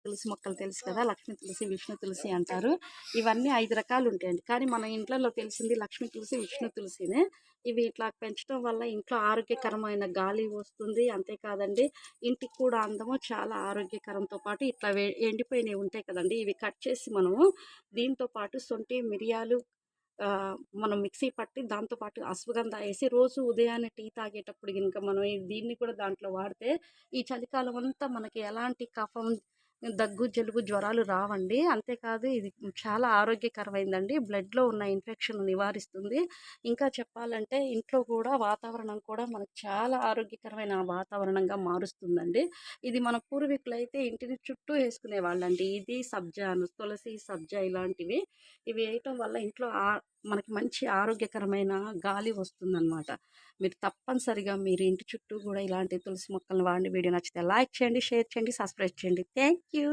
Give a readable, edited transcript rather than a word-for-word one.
తులసి మొక్కలు తెలుసు కదా! లక్ష్మీ తులసి, విష్ణు తులసి అంటారు. ఇవన్నీ 5 రకాలు ఉంటాయండి. కానీ మన ఇంట్లలో తెలిసింది లక్ష్మీ తులసి, విష్ణు తులసినే. ఇవి ఇట్లా పెంచడం వల్ల ఇంట్లో ఆరోగ్యకరమైన గాలి వస్తుంది. అంతే కాదండి, ఇంటికి కూడా అందము, చాలా ఆరోగ్యకరంతో పాటు ఇట్లా ఎండిపోయినవి ఉంటాయి కదండీ! ఇవి కట్ చేసి మనము దీంతో పాటు శొంఠి, మిరియాలు మనం మిక్సీ పట్టి దాంతో పాటు అశ్వగంధ ఏసి రోజు ఉదయాన్నే టీ తాగేటప్పుడు గినుక మనం దీన్ని కూడా దాంట్లో వాడితే ఈ చలికాలం అంతా మనకి ఎలాంటి కఫం, దగ్గు, జలుబు, జ్వరాలు రావండి. అంతేకాదు ఇది చాలా ఆరోగ్యకరమైందండి. బ్లడ్‌లో ఉన్న ఇన్ఫెక్షన్ నివారిస్తుంది. ఇంకా చెప్పాలంటే ఇంట్లో కూడా వాతావరణం కూడా మనకు చాలా ఆరోగ్యకరమైన వాతావరణంగా మారుస్తుందండి. ఇది మన పూర్వీకులైతే ఇంటిని చుట్టూ ఏసుకునేవాళ్ళండి. ఇది సబ్జాను, తులసి, సబ్జా ఇలాంటివి. ఇవి ఏయటం వల్ల ఇంట్లో మనకి మంచి ఆరోగ్యకరమైన గాలి వస్తుందనమాట. మీరు తప్పనిసరిగా మీరు ఇంటి చుట్టూ గూడా ఇలాంటి తులసి మొక్కలను వాడండి. వీడియో నచ్చితే లైక్ చేయండి, షేర్ చేయండి, సబ్స్క్రైబ్ చేయండి. Thank you.